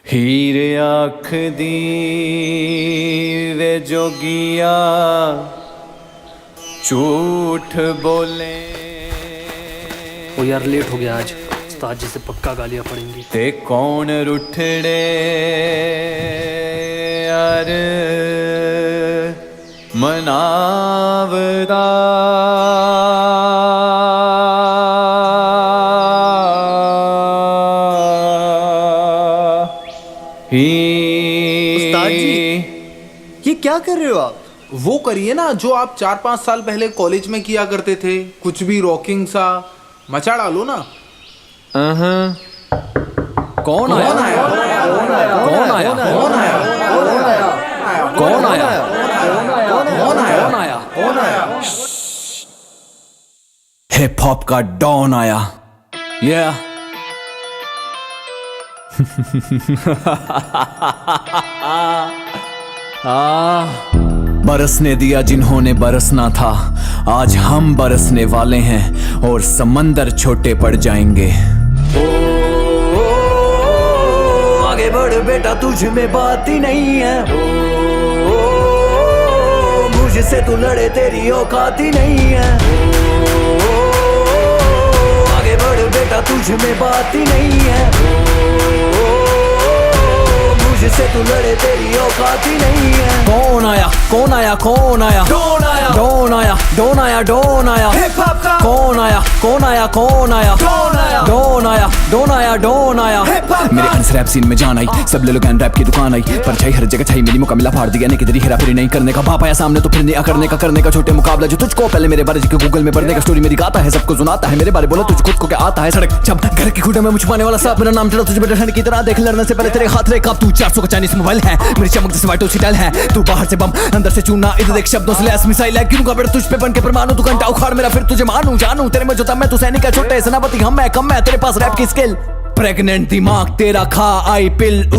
हीर आँख दी वे जोगिया झूठ बोले। ओ यार लेट हो गया आज, उस्ताद जी से पक्का गालियां पड़ेंगी। ते कौन रुठड़े यार मनावदा। उस्ताद जी, ये क्या कर रहे हो आप? वो करिए ना जो आप 4-5 साल पहले कॉलेज में किया करते थे, कुछ भी रॉकिंग सा मचा डालो ना। कौन आया? कौन आया? कौन आया? कौन आया? कौन आया? कौन आया? कौन आया? हिप हॉप का डॉन आया। बरसने दिया जिन्होंने बरसना था, आज हम बरसने वाले हैं और समंदर छोटे पड़ जाएंगे। आगे बढ़ बेटा, तुझ में बात ही नहीं है। मुझसे तू लड़े, तेरी औकात ही नहीं है। आगे बढ़ बेटा, तुझ में बात ही नहीं है। मुझसे तू लड़े, तेरी औकात ही नहीं है। कौन आया? कौन आया? कौन आया? डॉन आया। डॉन आया। डॉन आया। डॉन आया। हिप हॉप का कौन आया? कौन आया? कौन आया? डॉन आया। डॉन आया। डॉन आया। डॉन आया। मेरे अंस रैप सीन में जान आई, सब ले लो गैन रैप की दुकान आई। परछाई हर जगह छाई, मेरी मौका मिला फाड़ दिया। नहीं किधर हेरा फेरी नहीं करने का, बाप आया सामने तो फिर नहीं करने का छोटे मुकाबला जो तुझको पहले मेरे बारे के गूगल में पढ़ने का। स्टोरी मेरी गाता है, सबको सुनाता है मेरे बारे, बोला तुझे खुद को क्या आता है। सड़क जब घर की खुटे में मुझ पाने वाला सांप, मेरा नाम चढ़ा तुझे बेटा की तरह देख। लड़ने से पहले तेरे हाथ रे कांप, तू 400 का चाइनीज मोबाइल है, मेरी चमक जैसे वाइटो सिटाइल है। तू बाहर से बम अंदर से चूना, इधर देख शब्दों से लैस मिसाइल है। गिरूंगा बेटा तुझ पे बन के परमाणु, तू घंटा उखाड़ मेरा फिर तुझे मानूं जानूं। तेरे में जो था मैं तू सैनिक है, छोटे सेनापति हम मैं कम है, तेरे पास रैप की स्किल। प्रेग्नेंट दिमाग तेरा खा आई पिल।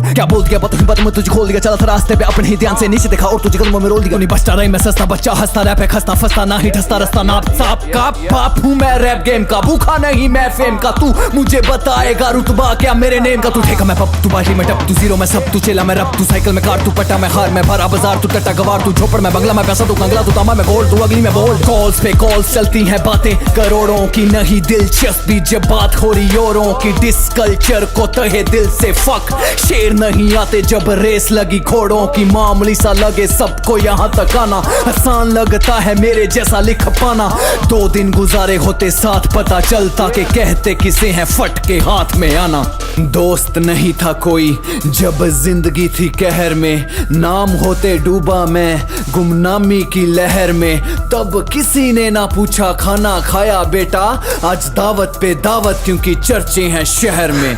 क्या बोल दिया पता मैं तुझे खोल दिया। चला था रास्ते पे अपने ही ध्यान से नीचे देखा और तुझे कदमों में रोल दिया। नहीं बचता रही मैं सस्ता बच्चा, हंसता रैप है खस्ता फंसता ना ही ठसता रस्ता नाप साप का पाप हूँ मैं रैप गेम का, भूखा नहीं मैं फेम का। तू मुझे बताएगा रुतबा क्या मेरे नेम का। तू ठेका मैं पप, तू बाजी में टप, तू जीरो में सब, तू चेला मैं रब, तू साइकिल में कार, तू पट्टा में हार, मैं भरा बाजार, तू टट्टा गवार, तू झोपड़ में बंगला, मैं पैसा, तू कंगला, तू तांबा में गोल्ड, तू अगली में बोल्ड। कॉल्स पे कॉल्स चलती हैं, बातें करोड़ों की नहीं दिलचस्पी जब बात हो रही औरों की। डिस कल्चर को तहे दिल से फक, शेर नहीं आते जब रेस लगी घोड़ों की। मामूली सा लगे सबको यहाँ तक आना, आसान लगता है मेरे जैसा लिख पाना। 2 दिन गुजारे होते साथ, पता चलता कि कहते किसे हैं फट के हाथ में आना। दोस्त नहीं था कोई जब जिंदगी थी कहर में, नाम होते डूबा मैं गुमनामी की लहर में। तब किसी ने ना पूछा खाना खाया बेटा, आज दावत पे दावत क्योंकि चर्चे हैं शहर में।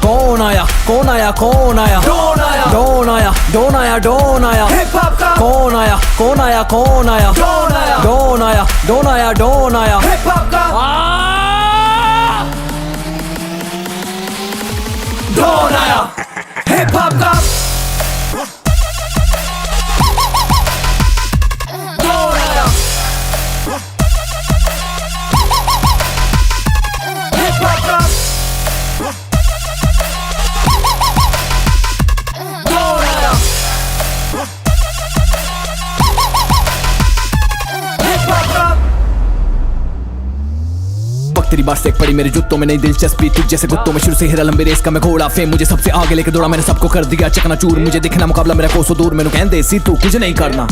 कौन आया? कौन आया? कौन आया? डॉन आया। डॉन आया। डॉन आया। डॉन आया। हिप हॉप का कौन आया? कौन आया? कौन आया? डॉन आया। डॉन आया। डॉन आया। डॉन आया। हिप हॉप का डॉन आया। हिप हॉप का डॉन आया। हिप हॉप का तेरी बात से एक पड़ी मेरे जूतों में नहीं दिलचस्पी, तुझ जैसे कुत्तों में शुरू से हिरा लंबे रेस का मैं घोड़ा। फेम मुझे सबसे आगे लेके दौड़ा, मैंने सबको कर दिया चकनाचूर। मुझे दिखना मुकाबला मेरा कोसों दूर, मैंने कहंदे सी तू कुछ नहीं करना।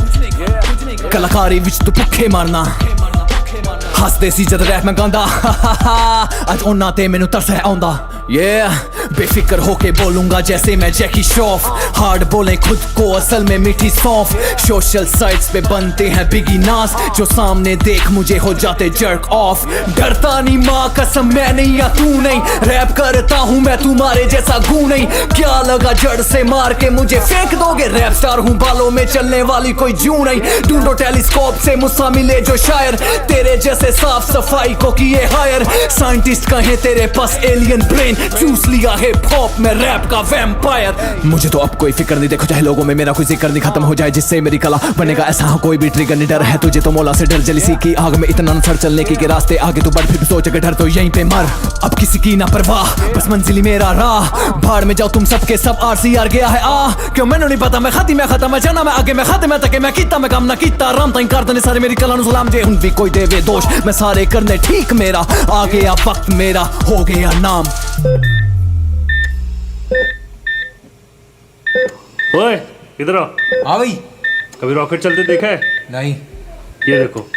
कलाकारी विच तू भुखे मारना, हसदे सी जद रैप मैं गांदा। अज उन्हां ते मैनू तरस है आउंदा। बेफिक्र होके बोलूंगा जैसे मैं जैकी श्रॉफ, हार्ड बोले खुद को असल में मीठी सौंफ। सोशल साइट्स पे बनते हैं बिगी नास, जो सामने देख मुझे हो जाते जर्क ऑफ। डरता नहीं माँ कसम मैं नहीं या तू नहीं, रैप करता हूँ मैं तुम्हारे जैसा गू नहीं। क्या लगा जड़ से मार के मुझे फेंक दोगे, रैप स्टार हूँ बालों में चलने वाली कोई जू नहीं। ढूंढो टेलीस्कोप से मुझसे मिले जो शायर, तेरे जैसे से साफ सफाई को किए हायर, साइंटिस्ट कहे तेरे पास एलियन ब्रेन, चूस लिया हिप हॉप में रैप का वैम्पायर। मुझे तो अब कोई फिक्र नहीं, देखो चाहे लोगों में मेरा कोई जिक्र नहीं, खत्म हो जाए जिससे मेरी कला बनेगा ऐसा हाँ कोई भी ट्रिगर नहीं। डर है तुझे तो मौला से डर, जली की आग में इतना न सड़ चलने की रास्ते आगे तो बढ़, फिर सोच अगर डर तो यहीं पे मर। अब किसी की ना परवाह, बस मंजिल मेरा राह, भाड़ में जाओ तुम सबके सब RCR गया है क्यों मैंने नहीं पता, मैं खाती मैं खाता मैं जाना मैं आगे मैं खाते मैं तके मैं कीता मैं काम ना कीता, राम ताइन कर देने सारे मेरी कला नु सलाम जे, हुन भी कोई देवे दोष मैं सारे करने ठीक, मेरा आ गया वक्त मेरा हो गया नाम। ओए इधर आओ। हाँ भाई। कभी रॉकेट चलते देखा है? नहीं। ये देखो।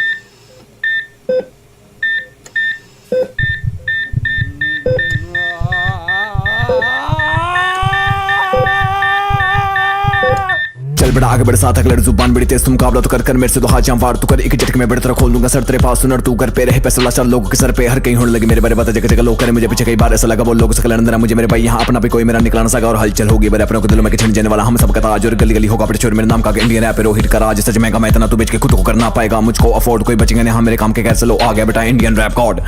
चल बड़ा आगे बढ़ साथ अगले जुबान बड़ी तेज, तुम मुकाबला तो कर मेरे से तो हाथ जाम वार तू कर, एक झटके में बड़ी तरह खोल दूंगा सर तेरे पास सुनर, तू कर पे रहे पैसा लाचार लोगों के सर पे हर कहीं होने लगे मेरे बारे, बता जगह जगह लोग करे मुझे पीछे, कई बार ऐसा लगा वो लोग से अंदर मुझे मेरे भाई यहाँ अपना भी कोई मेरा निकला ना सका, और हलचल होगी मेरे अपनों के दिलों में छिन जाने वाला हम सबका ताज, और गली गली होगा अपने मेरे नाम का इंडियन रैप रोहित का राज, सच महंगा मैं इतना तू बेच के खुद को करना पाएगा, मुझको अफोर्ड कोई बचेंगे नहीं, हाँ मेरे काम के कैसे लो आ गया बेटा इंडियन रैप गॉड।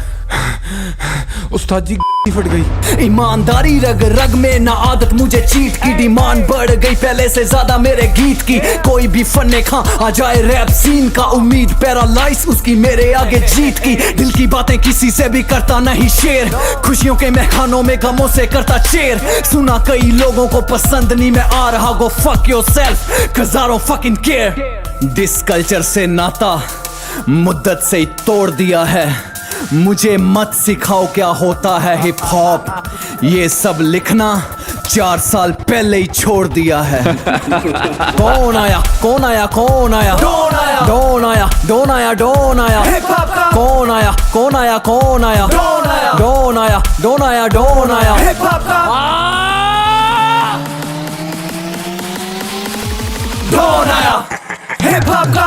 उस्ताद जी फट गई। ईमानदारी रग रग में ना आदत, मुझे चीट की डिमांड बढ़ गई पहले से ज्यादा मेरे गीत की, कोई भी फन्ने खा आ जाए रैप सीन का उम्मीद पैरालाइज उसकी मेरे आगे जीत की, दिल की बातें किसी से भी करता नहीं शेयर, खुशियों के महखानों में गमों से करता चेयर, सुना कई लोगों को पसंद नहीं मैं आ रहा, go fuck yourself cause I don't fucking care। This culture से नाता मुद्दत से ही तोड़ दिया है, मुझे मत सिखाओ क्या होता है हिप हॉप, ये सब लिखना 4 साल पहले ही छोड़ दिया है। कौन आया कौन आया कौन आया डोन आया डोन आया डोन आया डोन आया हिप हॉप का कौन आया कौन आया कौन आया डोन आया डोन आया डोन आया डोन आया हिप हॉप का डोन आया हिप हॉप का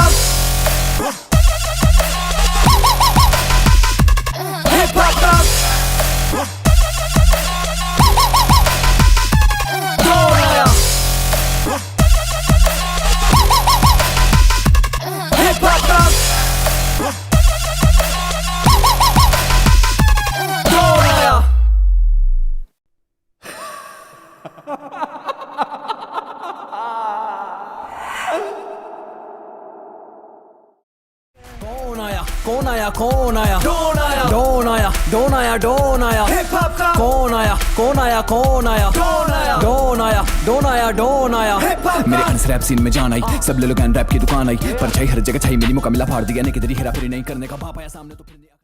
कौन आया कौन आया डोन आया डोन आया डोन आया डोन आया हिप हॉप का कौन आया कौन आया कौन आया डोन आया डोन आया डोन आया डोन आया हिप हॉप मेरे अंस रैप सीन में जान आई, सब ले लो रैप की दुकान आई, पर छाई हर जगह छाई मेरी मुकाबला फाड़ दिया ने किधर ही हेरा फेरी नहीं करने का बाप आया सामने तो फिर